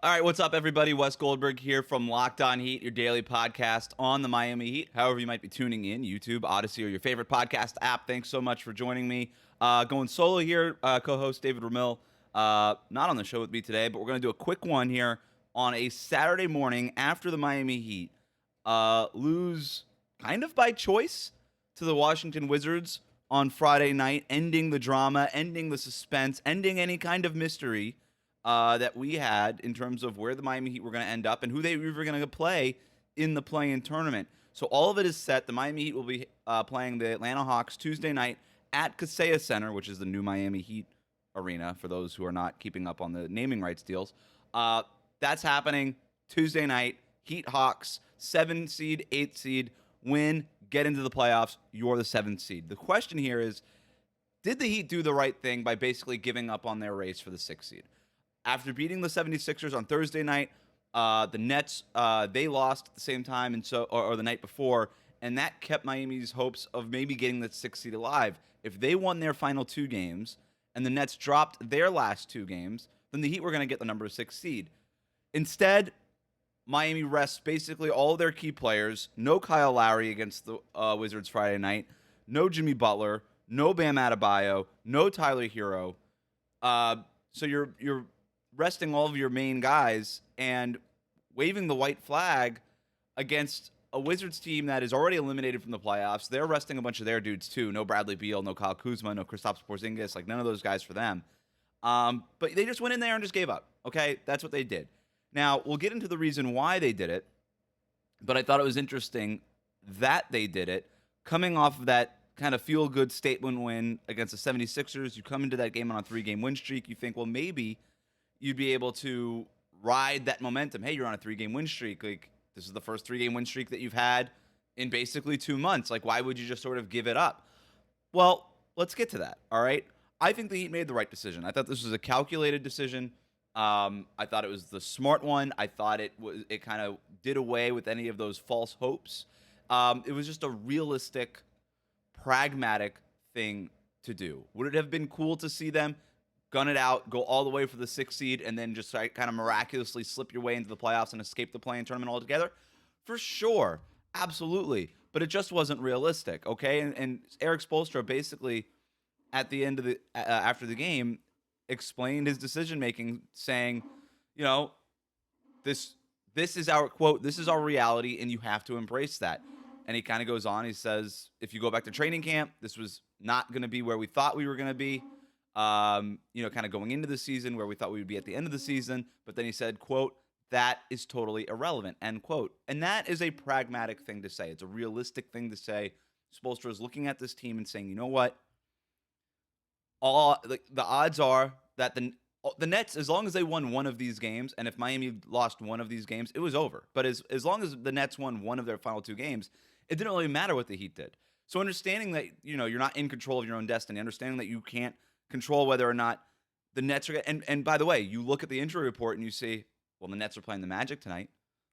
All right, what's up, everybody? Wes Goldberg here from Locked On Heat, your daily podcast on the Miami Heat. However, you might be tuning in, YouTube, Odyssey, or your favorite podcast app. Thanks so much for joining me. Going solo here, co-host David Ramil, not on the show with me today, but we're going to do a quick one here on a Saturday morning after the Miami Heat lose kind of by choice to the Washington Wizards on Friday night, ending the drama, ending the suspense, ending any kind of mystery that we had in terms of where the Miami Heat were going to end up and who they were going to play in the play-in tournament. So all of it is set. The Miami Heat will be playing the Atlanta Hawks Tuesday night at Kaseya Center, which is the new Miami Heat arena for those who are not keeping up on the naming rights deals. That's happening Tuesday night. Heat Hawks, 7 seed, 8 seed, win, get into the playoffs. You're the 7th seed. The question here is, did the Heat do the right thing by basically giving up on their race for the 6th seed? After beating the 76ers on Thursday night, the Nets, they lost at the same time or the night before, and that kept Miami's hopes of maybe getting the 6th seed alive. If they won their final 2 games and the Nets dropped their last 2 games, then the Heat were going to get the number 6 seed. Instead, Miami rests basically all of their key players. No Kyle Lowry against the Wizards Friday night. No Jimmy Butler. No Bam Adebayo. No Tyler Herro. So you're resting all of your main guys and waving the white flag against a Wizards team that is already eliminated from the playoffs. They're resting a bunch of their dudes too. No Bradley Beal, no Kyle Kuzma, no Kristaps Porzingis, like none of those guys for them. But they just went in there and just gave up. Okay, that's what they did. Now, we'll get into the reason why they did it, but I thought it was interesting that they did it. Coming off of that kind of feel-good statement win against the 76ers, you come into that game on a 3-game win streak, you think, well, maybe you'd be able to ride that momentum. Hey, you're on a 3-game win streak. Like, this is the first 3-game win streak that you've had in basically 2 months. Like, why would you just sort of give it up? Well, let's get to that, all right? I think the Heat made the right decision. I thought this was a calculated decision. I thought it was the smart one. I thought it kind of did away with any of those false hopes. It was just a realistic, pragmatic thing to do. Would it have been cool to see them gun it out, go all the way for the 6th seed, and then just kind of miraculously slip your way into the playoffs and escape the play-in tournament altogether? For sure. Absolutely. But it just wasn't realistic, okay? And Eric Spoelstra basically, at the end of the after the game, explained his decision-making, saying, you know, this is our quote, this is our reality, and you have to embrace that. And he kind of goes on, he says, if you go back to training camp, this was not going to be where we thought we were going to be. Kind of going into the season where we thought we would be at the end of the season. But then he said, quote, that is totally irrelevant, end quote. And that is a pragmatic thing to say. It's a realistic thing to say. Spoelstra is looking at this team and saying, you know what? The odds are that the Nets, as long as they won one of these games, and if Miami lost one of these games, it was over. But as long as the Nets won one of their final 2 games, it didn't really matter what the Heat did. So understanding that, you're not in control of your own destiny, understanding that you can't control whether or not the Nets are, and by the way, you look at the injury report and you see, well, the Nets are playing the Magic tonight.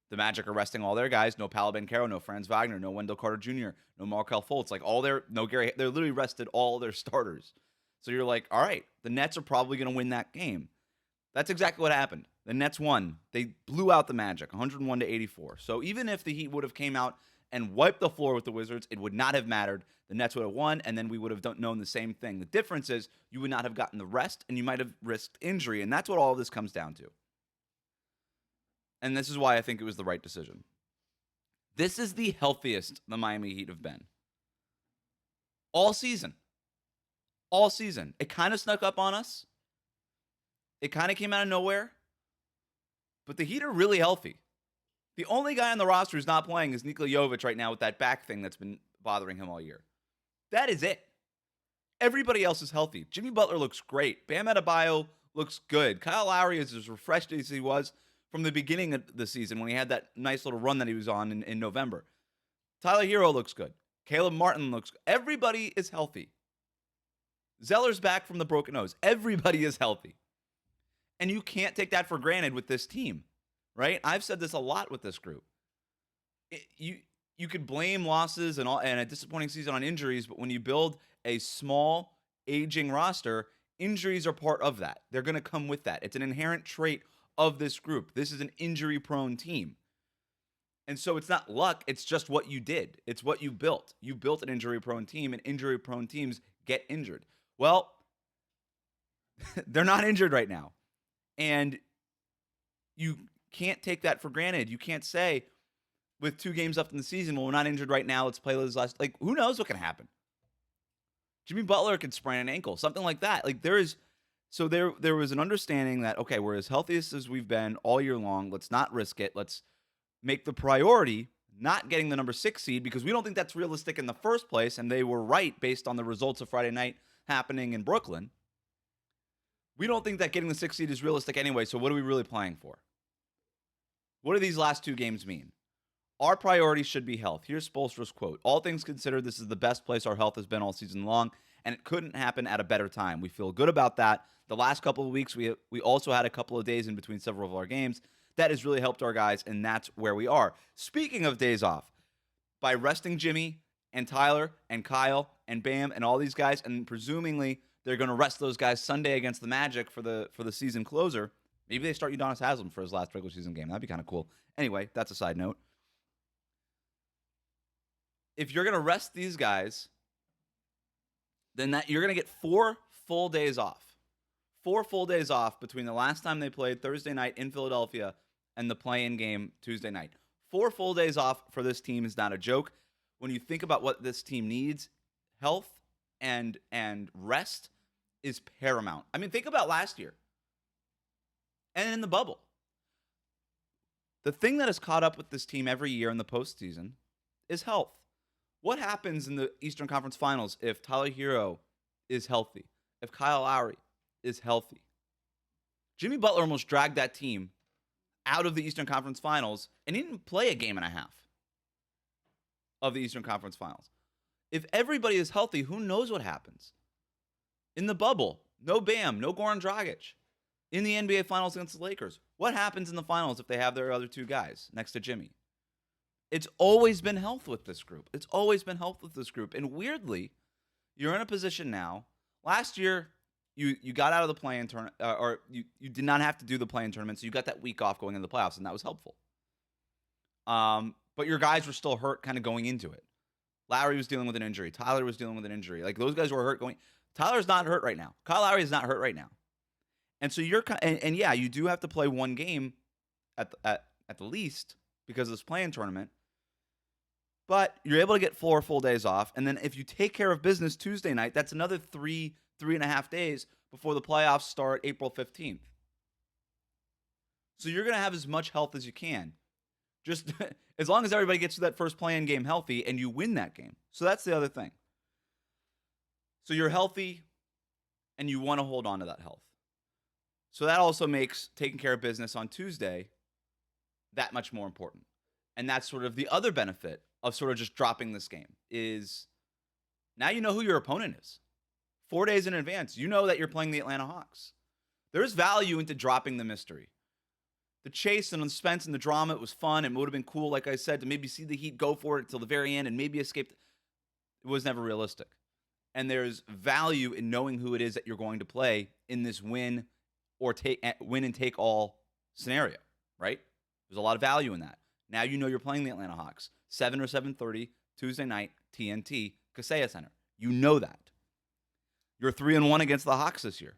The Magic are resting all their guys. No Paolo Banchero, no Franz Wagner, no Wendell Carter Jr., no Markelle Fultz. Like no Gary. They're literally rested all their starters. So you're like, all right, the Nets are probably going to win that game. That's exactly what happened. The Nets won. They blew out the Magic, 101-84. So even if the Heat would have came out and wiped the floor with the Wizards, it would not have mattered. The Nets would have won, and then we would have known the same thing. The difference is you would not have gotten the rest, and you might have risked injury, and that's what all of this comes down to. And this is why I think it was the right decision. This is the healthiest the Miami Heat have been. All season. All season. It kind of snuck up on us. It kind of came out of nowhere. But the Heat are really healthy. The only guy on the roster who's not playing is Nikola Jovic right now with that back thing that's been bothering him all year. That is it. Everybody else is healthy. Jimmy Butler looks great. Bam Adebayo looks good. Kyle Lowry is as refreshed as he was from the beginning of the season when he had that nice little run that he was on in November. Tyler Herro looks good. Caleb Martin looks good. Everybody is healthy. Zeller's back from the broken nose. Everybody is healthy. And you can't take that for granted with this team, right? I've said this a lot with this group. You could blame losses and a disappointing season on injuries, but when you build a small, aging roster, injuries are part of that. They're going to come with that. It's an inherent trait of this group. This is an injury-prone team. And so it's not luck, it's just what you did. It's what you built. You built an injury-prone team, and injury-prone teams get injured. Well, they're not injured right now. And you can't take that for granted. You can't say, with 2 games left in the season, well, we're not injured right now, let's play this last. Like, who knows what can happen? Jimmy Butler could sprain an ankle, something like that. Like, there was an understanding that, okay, we're as healthy as we've been all year long. Let's not risk it. Let's make the priority not getting the number 6 seed, because we don't think that's realistic in the first place, and they were right based on the results of Friday night happening in Brooklyn. We don't think that getting the 6 seed is realistic anyway, so what are we really playing for? What do these last 2 games mean? Our priority should be health. Here's Spoelstra's quote. All things considered, this is the best place our health has been all season long, and it couldn't happen at a better time. We feel good about that. The last couple of weeks, we also had a couple of days in between several of our games. That has really helped our guys, and that's where we are. Speaking of days off, by resting Jimmy and Tyler and Kyle and Bam and all these guys, and presumably they're going to rest those guys Sunday against the Magic for the season closer. Maybe they start Udonis Haslem for his last regular season game. That'd be kind of cool. Anyway, that's a side note. If you're going to rest these guys, then you're going to get 4 full days off. 4 full days off between the last time they played Thursday night in Philadelphia and the play-in game Tuesday night. 4 full days off for this team is not a joke. When you think about what this team needs, health and rest is paramount. I mean, think about last year and in the bubble. The thing that has caught up with this team every year in the postseason is health. What happens in the Eastern Conference Finals if Tyler Herro is healthy, if Kyle Lowry is healthy? Jimmy Butler almost dragged that team out of the Eastern Conference Finals, and he didn't play a game and a half of the Eastern Conference Finals. If everybody is healthy, who knows what happens? In the bubble, no Bam, no Goran Dragic. In the NBA Finals against the Lakers, what happens in the finals if they have their other 2 guys next to Jimmy? It's always been health with this group. It's always been health with this group. And weirdly, you're in a position now. Last year, you got out of the play-in tournament, or you did not have to do the play-in tournament, so you got that week off going into the playoffs, and that was helpful. But your guys were still hurt kind of going into it. Lowry was dealing with an injury. Tyler was dealing with an injury. Like, those guys were hurt going. Tyler's not hurt right now. Kyle Lowry is not hurt right now. And so yeah, you do have to play 1 game at the least because of this play-in tournament. But you're able to get 4 full days off. And then if you take care of business Tuesday night, that's another 3.5 days before the playoffs start April 15th. So you're going to have as much health as you can. Just as long as everybody gets to that first play-in game healthy and you win that game. So that's the other thing. So you're healthy and you want to hold on to that health. So that also makes taking care of business on Tuesday that much more important. And that's sort of the other benefit of sort of just dropping this game is now you know who your opponent is. 4 days in advance, you know that you're playing the Atlanta Hawks. There's value into dropping the mystery. The chase and the suspense and the drama, it was fun. It would have been cool, like I said, to maybe see the Heat go for it till the very end and maybe escape. It was never realistic. And there's value in knowing who it is that you're going to play in this win and take all scenario, right? There's a lot of value in that. Now you know you're playing the Atlanta Hawks. 7 or 7:30 Tuesday night, TNT, Kaseya Center. You know that. You're 3-1 against the Hawks this year.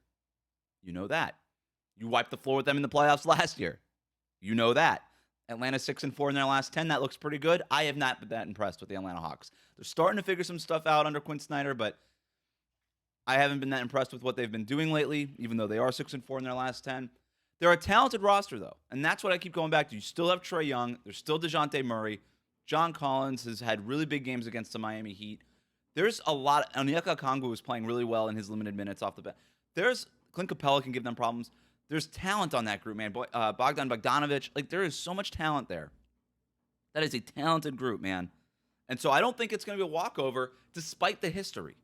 You know that. You wiped the floor with them in the playoffs last year. You know that. Atlanta 6-4 in their last 10. That looks pretty good. I have not been that impressed with the Atlanta Hawks. They're starting to figure some stuff out under Quinn Snyder, but I haven't been that impressed with what they've been doing lately, even though they are 6-4 in their last 10. They're a talented roster, though, and that's what I keep going back to. You still have Trae Young. There's still DeJounte Murray. John Collins has had really big games against the Miami Heat. There's a lot. Onyeka Okongwu was playing really well in his limited minutes off the bat. Clint Capella can give them problems. There's talent on that group, man. Bogdan Bogdanovic. Like, there is so much talent there. That is a talented group, man. And so I don't think it's going to be a walkover, despite the history.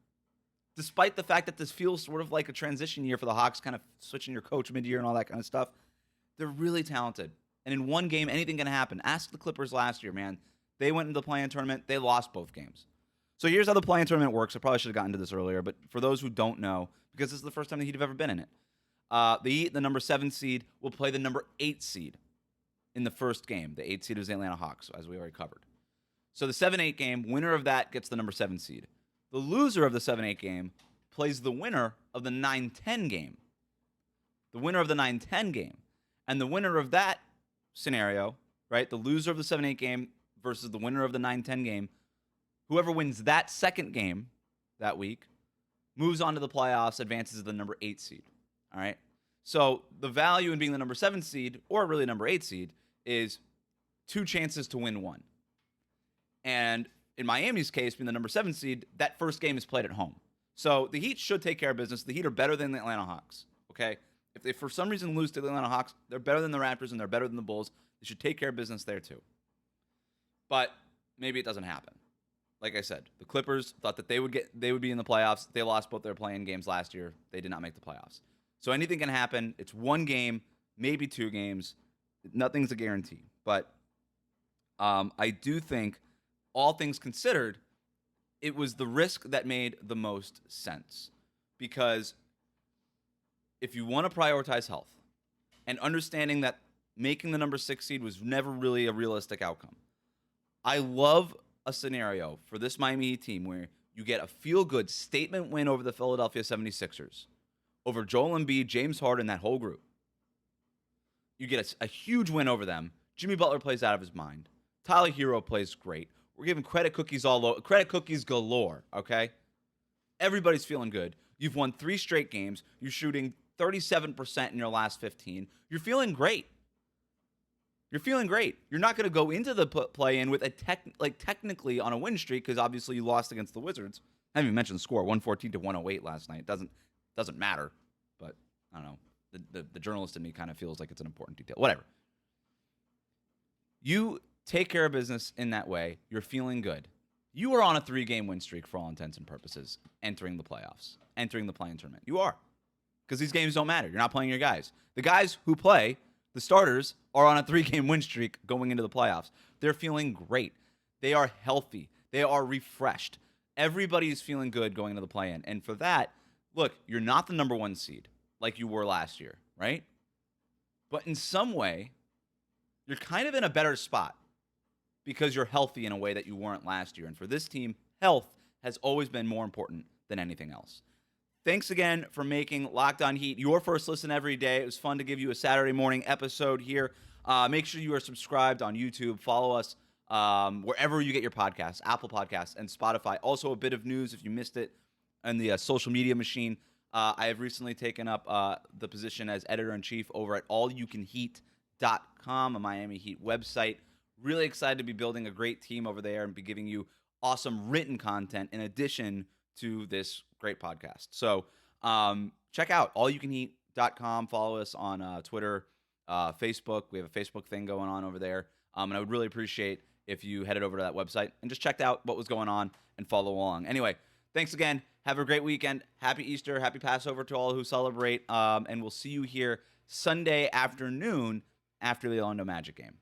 Despite the fact that this feels sort of like a transition year for the Hawks, kind of switching your coach mid-year and all that kind of stuff. They're really talented. And in one game, anything can happen. Ask the Clippers last year, man. They went into the play-in tournament. They lost both games. So here's how the play-in tournament works. I probably should have gotten to this earlier, but for those who don't know, because this is the first time the Heat have ever been in it. The Heat, the number 7 seed, will play the number 8 seed in the first game. The 8 seed is the Atlanta Hawks, as we already covered. So the 7-8 game, winner of that gets the number 7 seed. The loser of the 7-8 game plays the winner of the 9-10 game. The winner of the 9-10 game. And the winner of that scenario, right, the loser of the 7-8 game versus the winner of the 9-10 game, whoever wins that second game that week moves on to the playoffs, advances to the number 8 seed. All right? So the value in being the number 7 seed, or really number 8 seed, is 2 chances to win 1. And in Miami's case, being the number 7 seed, that first game is played at home. So the Heat should take care of business. The Heat are better than the Atlanta Hawks, okay? If they for some reason lose to the Atlanta Hawks, they're better than the Raptors and they're better than the Bulls. They should take care of business there too. But maybe it doesn't happen. Like I said, the Clippers thought that they would be in the playoffs. They lost both their play-in games last year. They did not make the playoffs. So anything can happen. It's 1 game, maybe 2 games. Nothing's a guarantee. But I do think, all things considered, it was the risk that made the most sense. Because if you want to prioritize health and understanding that making the number 6 seed was never really a realistic outcome, I love a scenario for this Miami Heat team where you get a feel-good statement win over the Philadelphia 76ers, over Joel Embiid, James Harden, that whole group. You get a huge win over them. Jimmy Butler plays out of his mind. Tyler Herro plays great. We're giving credit cookies credit cookies galore, okay? Everybody's feeling good. You've won 3 straight games. You're shooting 37% in your last 15. You're feeling great. You're feeling great. You're not going to go into the play-in with technically on a win streak because obviously you lost against the Wizards. I haven't even mentioned the score, 114-108 last night. Doesn't matter, but I don't know. The journalist in me kind of feels like it's an important detail. Whatever. You take care of business in that way. You're feeling good. You are on a 3-game win streak for all intents and purposes, entering the playoffs, entering the play-in tournament. You are. Because these games don't matter. You're not playing your guys. The guys who play, the starters, are on a 3-game win streak going into the playoffs. They're feeling great. They are healthy. They are refreshed. Everybody is feeling good going into the play-in. And for that, look, you're not the number 1 seed like you were last year, right? But in some way, you're kind of in a better spot because you're healthy in a way that you weren't last year. And for this team, health has always been more important than anything else. Thanks again for making Locked On Heat your first listen every day. It was fun to give you a Saturday morning episode here. Make sure you are subscribed on YouTube. Follow us wherever you get your podcasts, Apple Podcasts and Spotify. Also, a bit of news if you missed it in the social media machine. I have recently taken up the position as editor-in-chief over at allyoucanheat.com, a Miami Heat website. Really excited to be building a great team over there and be giving you awesome written content in addition to this great podcast. So check out allyoucanheat.com. Follow us on Twitter, Facebook. We have a Facebook thing going on over there. And I would really appreciate if you headed over to that website and just checked out what was going on and follow along. Anyway, thanks again. Have a great weekend. Happy Easter. Happy Passover to all who celebrate. And we'll see you here Sunday afternoon after the Orlando Magic game.